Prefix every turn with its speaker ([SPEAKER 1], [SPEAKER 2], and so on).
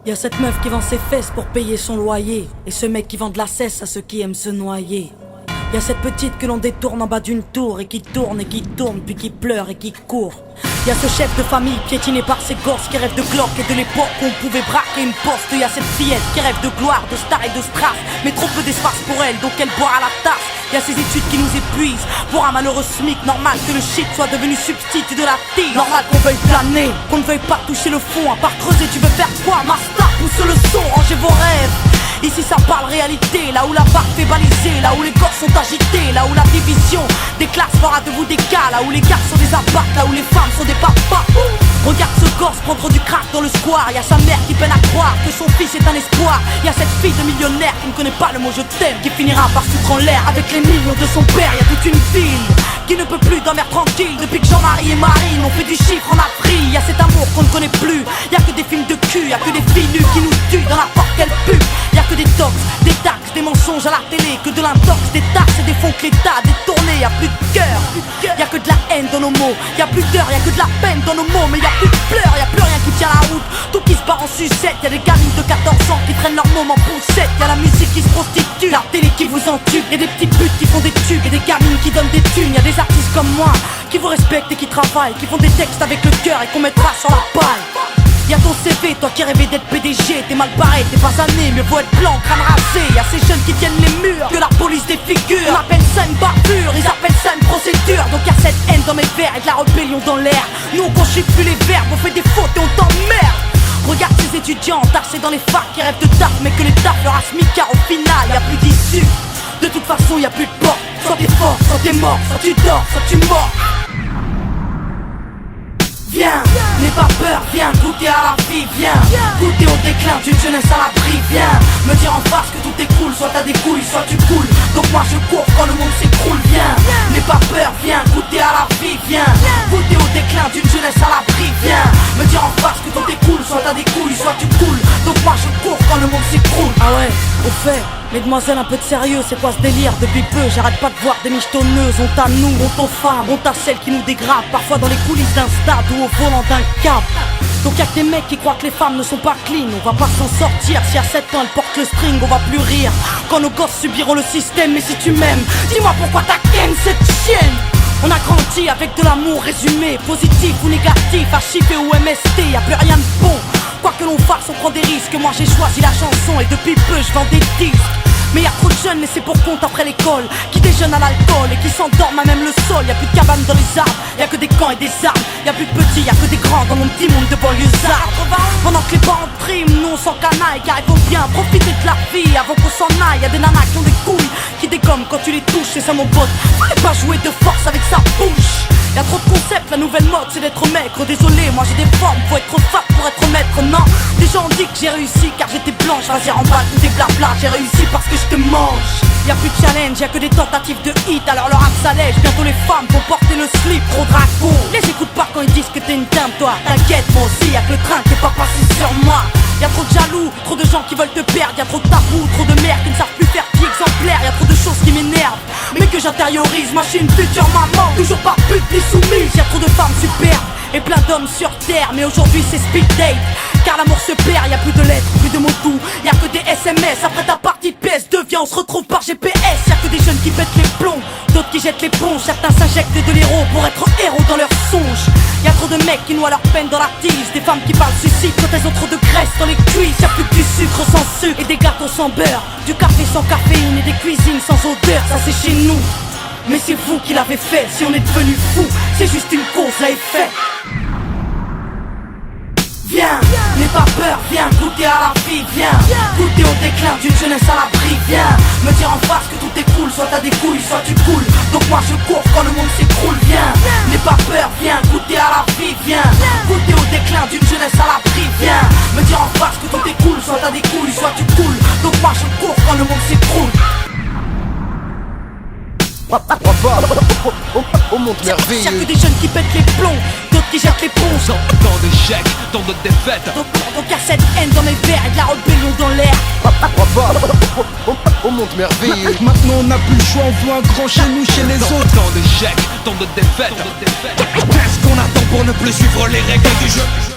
[SPEAKER 1] Y'a cette meuf qui vend ses fesses pour payer son loyer, et ce mec qui vend de la cesse à ceux qui aiment se noyer. Y'a cette petite que l'on détourne en bas d'une tour, et qui tourne, puis qui pleure et qui court. Y'a ce chef de famille piétiné par ses gosses qui rêve de Glock et de l'époque où on pouvait braquer une poste. Y'a cette fillette qui rêve de gloire, de star et de strass, mais trop peu d'espace pour elle, donc elle boit à la tasse. Y'a ces études qui nous épuisent pour un malheureux SMIC. Normal que le shit soit devenu substitut de la tille. Normal qu'on veuille planer, qu'on ne veuille pas toucher le fond. À part creuser, tu veux faire quoi? Master, pousse le son, rangez vos rêves. Ici ça parle réalité, là où la barre fait baliser, là où les corps sont agités, là où la division des classes fera de vous des cas, là où les gars sont des apparts, là où les femmes sont des papas. Regarde ce gosse prendre du crack dans le square. Y'a sa mère qui peine à croire que son fils est un espoir. Y'a cette fille de millionnaire qui ne connaît pas le mot je t'aime, qui finira par foutre en l'air avec les millions de son père. Y'a toute une ville qui ne peut plus dormir tranquille depuis que Jean-Marie et Marine ont fait du chiffre en Afrique. Y'a cet amour qu'on ne connaît plus, y'a que des films de cul, y'a que des filles nues qui nous tuent dans la porte qu'elle pue. Y'a que des tox, des taxes, des mensonges à la télé, que de l'intox, des taxes et des fonds que l'État a détournés. Y'a plus de cœur, y'a que de la haine dans nos mots. Y'a plus d'heures, y'a que de la peine dans nos mots. Mais y'a plus de pleurs, y'a plus rien qui tient la route. Tout qui se barre en sucette, y'a des gamines de 14 ans qui traînent leur môme en poussette. Y'a la musique qui se prostitue, la télé qui vous entube. Y'a des petits putes qui font des tubes, y'a des gamines qui donnent des thunes. Y'a des artistes comme moi qui vous respectent et qui travaillent, qui font des textes avec le cœur et qu'on mettra sur la paille. Y'a ton CV, toi qui rêvais d'être PDG, t'es mal barré, t'es pas né, mieux vaut être blanc, crâne rasé. Y'a ces jeunes qui tiennent les murs, que la police défigure. On appelle ça une bavure, ils appellent ça une procédure. Donc y'a cette haine dans mes vers et de la rébellion dans l'air. Nous on conchite plus les verbes, on fait des fautes et on t'emmerde. Regarde ces étudiants entassés dans les facs qui rêvent de taf, mais que les taf leur a car au final y'a plus d'issue. De toute façon y'a plus de porte, soit t'es fort, soit t'es mort, soit tu dors, soit tu mords. Viens, n'aie pas peur, viens goûter à la vie, viens goûter au déclin d'une jeunesse à l'abri, viens me dire en face que tout est cool, soit t'as des couilles, soit tu coules. Donc moi je cours quand le monde s'écroule, viens, n'aie pas peur, viens goûter à la vie, viens goûter au déclin d'une jeunesse à l'abri, viens me dire en face que tout est cool, soit t'as des couilles, soit tu coules. Donc moi je cours quand le monde s'écroule. Ah ouais, au fait, mesdemoiselles, un peu de sérieux, c'est quoi ce délire? Depuis peu, j'arrête pas de voir des michetonneuses. Honte à nous, honte aux femmes, honte à celles qui nous dégradent, parfois dans les coulisses d'un stade ou au volant d'un cab. Donc y'a que des mecs qui croient que les femmes ne sont pas clean. On va pas s'en sortir, si à 7 ans elle porte le string, on va plus rire quand nos gosses subiront le système. Mais si tu m'aimes, dis-moi pourquoi t'as ken cette chienne. On a grandi avec de l'amour résumé, positif ou négatif, HIV ou MST, y'a plus rien de bon. Quoi que l'on fasse, on prend des risques. Moi j'ai choisi la chanson et depuis peu je vends des disques. Mais y'a trop de jeunes laissés pour compte après l'école, qui déjeunent à l'alcool et qui s'endorment à même le sol. Y'a plus de cabanes dans les arbres, y'a que des camps et des armes. Y'a plus de petits, y'a que des grands dans mon petit monde de banlieusards. Pendant que les parents triment, nous on s'en canaille, car il faut bien profiter de la vie avant qu'on s'en aille. Y'a des nanas qui ont des couilles, qui dégomment quand tu les touches, c'est ça mon pote. Fallait pas jouer de force avec sa bouche. Y'a trop de concepts, la nouvelle mode c'est d'être maigre. Désolé, moi j'ai des formes, faut être trop fat pour être maître. Non, des gens ont dit que j'ai réussi car j'étais blanche. Vas-y remballe tout tes blabla, j'ai réussi parce que je te mange. Y'a plus de challenge, y'a que des tentatives de hit. Alors leur âme s'allège, bientôt les femmes vont porter le slip. Trop dragon, les écoute pas quand ils disent que t'es une dame. Toi t'inquiète, moi aussi y'a que le train qui est pas passé sur moi. Y'a trop de jaloux, trop de gens qui veulent te perdre. Y'a trop de tabous, trop de mères qui ne savent plus faire vie exemplaire. Y'a trop de choses qui m'énervent, mais que j'intériorise. Moi je suis une future maman, toujours pas pute ni soumise. Y'a trop de femmes superbes et plein d'hommes sur terre. Mais aujourd'hui c'est speed date, car l'amour se perd. Y'a plus de lettres, plus de mots doux, y'a que des SMS. Après ta partie de PS2, viens on se retrouve par GPS. Y'a que des jeunes qui pètent les plombs, d'autres qui jettent l'éponge. Certains s'injectent de l'héros pour être héros dans leurs songes. Y'a trop de mecs qui noient leur peine dans la tise, des femmes qui parlent suicide quand elles ont trop de graisse dans les cuisses. Y'a plus que du sucre sans sucre et des gâteaux sans beurre, du café sans caféine et des cuisines sans odeur. Ça c'est chez nous, mais c'est vous qui l'avez fait. Si on est devenu fou, c'est juste une cause à effet. Viens, n'aie pas peur, viens goûter à la vie, viens goûter au déclin d'une jeunesse à l'abri, viens me dire en face que tout est cool, soit t'as des couilles, soit tu coules. Donc moi je cours quand le monde s'écroule, viens n'aie pas peur, viens goûter à la vie, viens goûter au déclin d'une jeunesse à l'abri, viens me dire en face que tout est cool, soit t'as des couilles, soit tu coules. Donc moi je cours quand le monde s'écroule.
[SPEAKER 2] Au monde merveilleux.
[SPEAKER 1] Y'a que des jeunes qui pètent les plombs, d'autres qui jettent l'éponge.
[SPEAKER 3] Tant d'échecs, tant de défaites.
[SPEAKER 1] Donc y'a cette haine dans mes vers et de la rébellion dans l'air.
[SPEAKER 2] Au monde merveilleux.
[SPEAKER 4] Maintenant on n'a plus le choix, on voit un grand chez nous, chez les autres.
[SPEAKER 3] Tant d'échecs, tant de défaites.
[SPEAKER 4] Qu'est-ce qu'on attend pour ne plus suivre les règles du jeu?